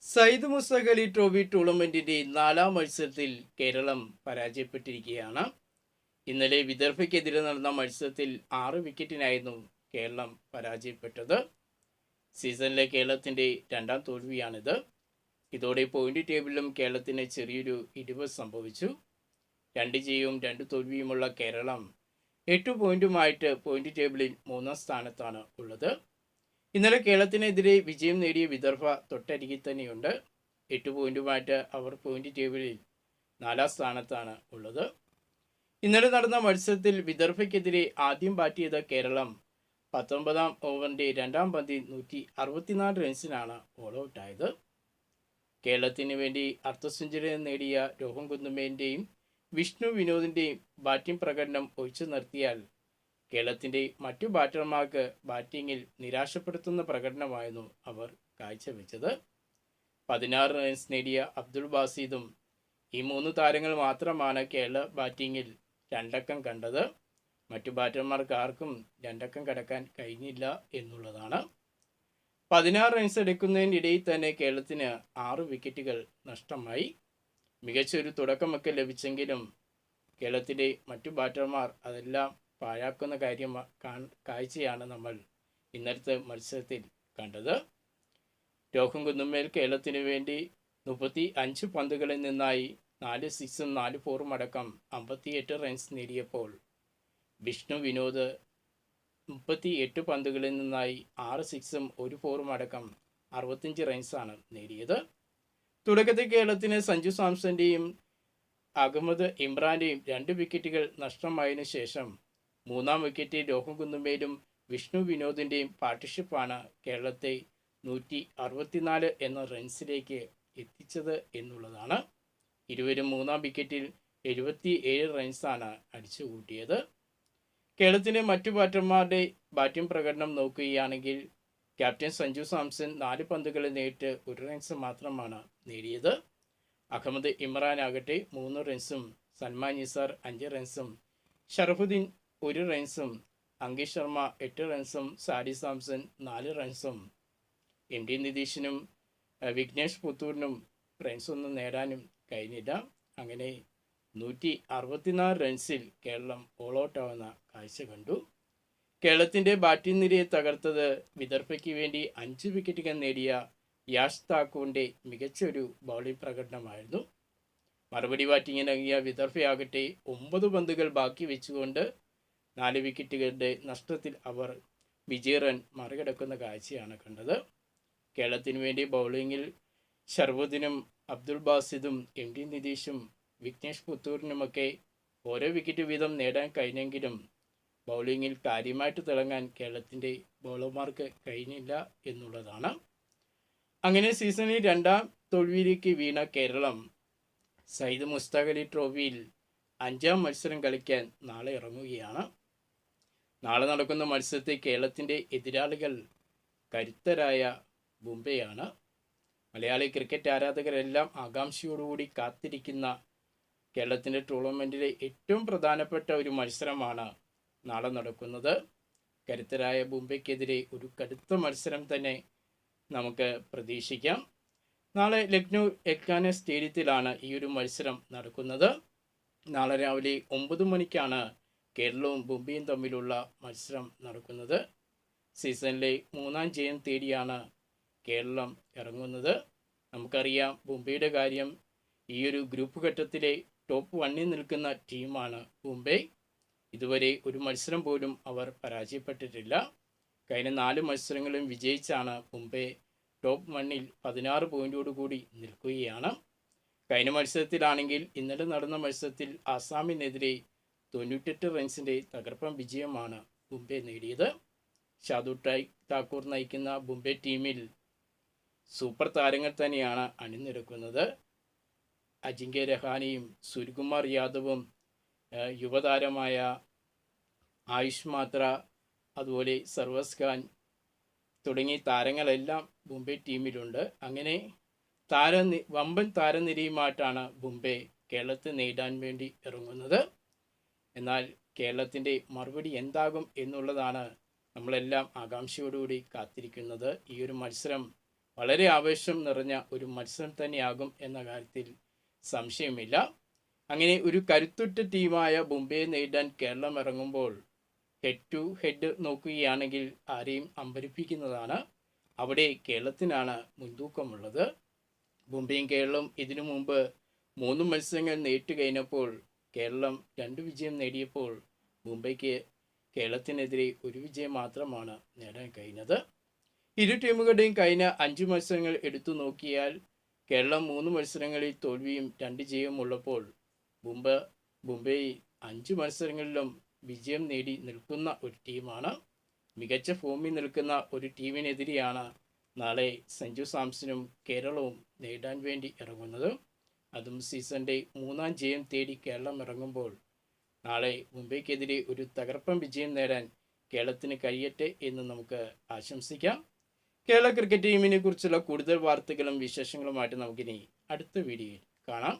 Sayyid മുസ്തഖ് Ali trophy ടൂർണമെന്റിന്റെ 4ാം മത്സരത്തിൽ കേരളം പരാജയപ്പെട്ടിരിക്കുകയാണ്. ഇന്നലെ വിദർഭയ്ക്കെതിരെ നടന്ന മത്സരത്തിൽ 6 വിക്കറ്റിനായിരുന്നു കേരളം പരാജയപ്പെട്ടത്. സീസണിലെ കേരളത്തിന്റെ 2ാം തോൽവിയാണിത്. ഇതോടെ പോയിന്റ് ടേബിളിലും കേരളത്തിന് ചെറിയൊരു ഇടിവ് സംഭവിച്ചു. 2 ജയവും 2 തോൽവിയുമുള്ള കേരളം 8 പോയിന്റുമായിട്ട് പോയിന്റ് ടേബിളിൽ 3ാം സ്ഥാനത്താണ് ഉള്ളത്. ഇന്നലെ കേരളത്തിനെതിരെ വിജയം നേടിയ വിദർഭ തൊട്ടരികിൽ തന്നെയുണ്ട്. 8 പോയിന്റുമായിട്ട് അവർ പോയിന്റ് ടേബിളിൽ 4ാം സ്ഥാനത്താണ് ഉള്ളത്. ഇന്നലെ നടന്ന മത്സരത്തിൽ വിദർഭയ്ക്കെതിരെ ആദ്യം ബാറ്റ് ചെയ്ത കേരളം 19ാം ഓവറിന്റെ 2ാം പന്തിൽ 164 റൺസിനാണ് ഓൾ ഔട്ടായത്. കേരളത്തിന് വേണ്ടി അർദ്ധ സെഞ്ചുറി നേടിയ രോഹൻ കുന്നുമേന്റെയും വിഷ്ണു വിനോദിന്റെയും ബാറ്റിംഗ് പ്രകടനം ഒഴിച്ചു നിർത്തിയാൽ കേരളത്തിൻ്റെ മറ്റു ബാറ്റർമാർക്ക് ബാറ്റിങ്ങിൽ നിരാശപ്പെടുത്തുന്ന പ്രകടനമായിരുന്നു അവർ കാഴ്ചവെച്ചത്. 16 റൺസ് നേടിയ അബ്ദുൾ ബാസിദും ഈ 3 താരങ്ങൾ മാത്രമാണ് കേരള ബാറ്റിങ്ങിൽ 2 അക്കം കണ്ടത്. മറ്റു ബാറ്റർമാർക്ക് ആർക്കും 2 അക്കം കടക്കാൻ കഴിഞ്ഞില്ല എന്നുള്ളതാണ്. 16 റൺസ് എടുക്കുന്നതിനിടയിൽ തന്നെ കേരളത്തിന് 6 വിക്കറ്റുകൾ നഷ്ടമായി. മികച്ചൊരു തുടക്കമൊക്കെ ലഭിച്ചെങ്കിലും കേരളത്തിലെ മറ്റു ബാറ്റർമാർ അതെല്ലാം പാഴാക്കുന്ന കാഴ്ചയാണ് നമ്മൾ ഇന്നലത്തെ മത്സരത്തിൽ കണ്ടത്. രോഹൻ കുന്നുമേൽ കേരളത്തിന് വേണ്ടി 35 പന്തുകളിൽ നിന്നായി 4 സിക്സും 4 ഫോറും അടക്കം 58 റൺസ് നേടിയപ്പോൾ വിഷ്ണു വിനോദ് 38 പന്തുകളിൽ നിന്നായി 6 സിക്സും 1 ഫോറും അടക്കം 65 റൺസാണ് നേടിയത്. തുടക്കത്തിൽ കേരളത്തിന് സഞ്ജു സാംസന്റെയും അഹമ്മദ് ഇമ്രാന്റെയും 2 വിക്കറ്റുകൾ നഷ്ടമായതിനു ശേഷം 3ാം വിക്കറ്റിൽ രോഹൻ കുന്നുമേലും വിഷ്ണു വിനോദിന്റെയും പാർട്ട്ണർഷിപ്പാണ് കേരളത്തെ 164 എന്ന റൺസിലേക്ക് എത്തിച്ചത് എന്നുള്ളതാണ്. ഇരുവരും 3ാം വിക്കറ്റിൽ 77 റൺസാണ് അടിച്ചുകൂട്ടിയത്. കേരളത്തിലെ മറ്റു ബാറ്റർമാരുടെ ബാറ്റിംഗ് പ്രകടനം നോക്കുകയാണെങ്കിൽ ക്യാപ്റ്റൻ സഞ്ജു സാംസൺ 4 പന്തുകളിൽ നേരിട്ട് 1 റൺസ് മാത്രമാണ് നേടിയത്. അഹമ്മദ് ഇമ്രാൻ ആകട്ടെ 3 റൺസും സൽമാൻ നിസാർ 5 റൺസും ഷറഫുദ്ദീൻ 1 റൺസും അങ്കിഷ് ശർമ്മ 8 റൺസും സാഡി സാംസൺ 4 റൺസും MD നിതീഷിനും വിഘ്നേഷ് പുത്തൂരിനും റൺസൊന്നും നേടാനും കഴിഞ്ഞില്ല. അങ്ങനെ 164 റൺസിൽ കേരളം ഓൾ ഔട്ട് ആവുന്ന കാഴ്ച കണ്ടു. കേരളത്തിൻ്റെ ബാറ്റിംഗ് നിരയെ തകർത്തത് വിദർഭയ്ക്ക് വേണ്ടി 5 വിക്കറ്റുകൾ നേടിയ യാഷ് താക്കൂറിൻ്റെ മികച്ചൊരു ബൗളിംഗ് പ്രകടനമായിരുന്നു. മറുപടി ബാറ്റിങ്ങിനിറങ്ങിയ വിദർഭയാകട്ടെ 9 പന്തുകൾ ബാക്കി വെച്ചുകൊണ്ട് 4 വിക്കറ്റുകളുടെ നഷ്ടത്തിൽ അവർ വിജയ റൺ മറികടക്കുന്ന കാഴ്ചയാണ് കണ്ടത്. കേരളത്തിന് വേണ്ടി ബൗളിങ്ങിൽ ഷർവുദ്ദീനും അബ്ദുൾ ബാസിദും MD നിതീഷും വിഘ്നേഷ് പുത്തൂരിനുമൊക്കെ ഓരോ വിക്കറ്റ് വീതം നേടാൻ കഴിഞ്ഞെങ്കിലും ബൗളിങ്ങിൽ കാര്യമായിട്ട് തിളങ്ങാൻ കേരളത്തിൻ്റെ ബൗളർമാർക്ക് കഴിഞ്ഞില്ല എന്നുള്ളതാണ്. അങ്ങനെ സീസണിൽ 2ാം തോൽവിയിലേക്ക് വീണ കേരളം സയ്യിദ് മുസ്തഖ് അലി ട്രോഫിയിൽ 5ാം മത്സരം കളിക്കാൻ നാളെ ഇറങ്ങുകയാണ്. നാളെ നടക്കുന്ന മത്സരത്തിൽ കേരളത്തിൻ്റെ എതിരാളികൾ കരുത്തരായ മുംബൈയാണ്. മലയാളി ക്രിക്കറ്റ് ആരാധകരെല്ലാം ആകാംക്ഷയോടുകൂടി കാത്തിരിക്കുന്ന കേരളത്തിൻ്റെ ടൂർണമെൻറ്റിലെ ഏറ്റവും പ്രധാനപ്പെട്ട ഒരു മത്സരമാണ് നാളെ നടക്കുന്നത്. കരുത്തരായ മുംബൈക്കെതിരെ ഒരു കടുത്ത മത്സരം തന്നെ നമുക്ക് പ്രതീക്ഷിക്കാം. നാളെ ലക്നൗ എക്കാന സ്റ്റേഡിയത്തിലാണ് ഈ ഒരു മത്സരം നടക്കുന്നത്. നാളെ രാവിലെ 9 മണിക്കാണ് കേരളവും മുംബൈയും തമ്മിലുള്ള മത്സരം നടക്കുന്നത്. സീസണിലെ 3ാം ജയം തേടിയാണ് കേരളം ഇറങ്ങുന്നത്. നമുക്കറിയാം മുംബൈയുടെ കാര്യം. ഈ ഒരു ഗ്രൂപ്പ് ഘട്ടത്തിലെ ടോപ്പ് 1ൽ നിൽക്കുന്ന ടീമാണ് മുംബൈ. ഇതുവരെ ഒരു മത്സരം പോലും അവർ പരാജയപ്പെട്ടിട്ടില്ല. കഴിഞ്ഞ 4 മത്സരങ്ങളും വിജയിച്ചാണ് മുംബൈ ടോപ്പ് 1ൽ 16 പോയിന്റോടുകൂടി നിൽക്കുകയാണ്. കഴിഞ്ഞ മത്സരത്തിലാണെങ്കിൽ ഇന്നലെ നടന്ന മത്സരത്തിൽ ആസാമിനെതിരെ 98 റൺസിൻ്റെ തകർപ്പൻ വിജയമാണ് മുംബൈ നേടിയത്. ഷാദുൽ താക്കൂർ നയിക്കുന്ന മുംബൈ ടീമിൽ സൂപ്പർ താരങ്ങൾ തന്നെയാണ് അണിനിരക്കുന്നത്. അജിങ്ക്യ രഹാനെയും സൂര്യകുമാർ യാദവും യുവതാരമായ ആയുഷ് മാത്ര, അതുപോലെ സർവസ് ഖാൻ തുടങ്ങി താരങ്ങളെല്ലാം മുംബൈ ടീമിലുണ്ട്. അങ്ങനെ വമ്പൻ താരനിരയുമായിട്ടാണ് മുംബൈ കേരളത്തെ നേടാൻ വേണ്ടി ഇറങ്ങുന്നത്. എന്നാൽ കേരളത്തിൻ്റെ മറുപടി എന്താകും എന്നുള്ളതാണ് നമ്മളെല്ലാം ആകാംക്ഷയോടുകൂടി കാത്തിരിക്കുന്നത്. ഈ ഒരു മത്സരം വളരെ ആവേശം നിറഞ്ഞ ഒരു മത്സരം തന്നെയാകും എന്ന കാര്യത്തിൽ സംശയമില്ല. അങ്ങനെ ഒരു കരുത്തുറ്റ ടീമായ മുംബൈയെ നേരിടാൻ കേരളം ഇറങ്ങുമ്പോൾ ഹെഡ് ടു ഹെഡ് നോക്കുകയാണെങ്കിൽ ആരെയും അമ്പരിപ്പിക്കുന്നതാണ്. അവിടെ കേരളത്തിനാണ് മുൻതൂക്കമുള്ളത്. മുംബൈയും കേരളവും ഇതിനു മുമ്പ് 3 മത്സരങ്ങൾ നേരിട്ട് കഴിഞ്ഞപ്പോൾ കേരളം 2 വിജയം നേടിയപ്പോൾ മുംബൈക്ക് കേരളത്തിനെതിരെ 1 വിജയം മാത്രമാണ് നേടാൻ കഴിഞ്ഞത്. ഇരു ടീമുകളുടെയും കഴിഞ്ഞ 5 മത്സരങ്ങൾ എടുത്തു നോക്കിയാൽ കേരളം 3 മത്സരങ്ങളിൽ തോൽവിയും 2 ജയവും ഉള്ളപ്പോൾ മുംബൈ 5 മത്സരങ്ങളിലും വിജയം നേടി നിൽക്കുന്ന ഒരു ടീമാണ്. മികച്ച ഫോമിൽ നിൽക്കുന്ന ഒരു ടീമിനെതിരെയാണ് നാളെ സഞ്ജു സാംസണും കേരളവും നേടാൻ വേണ്ടി ഇറങ്ങുന്നത്. അതും സീസണിൻ്റെ 3ാം ജയം തേടി കേരളം ഇറങ്ങുമ്പോൾ നാളെ മുംബൈക്കെതിരെ ഒരു തകർപ്പൻ വിജയം നേടാൻ കേരളത്തിന് കഴിയട്ടെ എന്ന് നമുക്ക് ആശംസിക്കാം. കേരള ക്രിക്കറ്റ് ടീമിനെ കുറിച്ചുള്ള കൂടുതൽ വാർത്തകളും വിശേഷങ്ങളുമായിട്ട് നമുക്കിനി അടുത്ത വീഡിയോയിൽ കാണാം.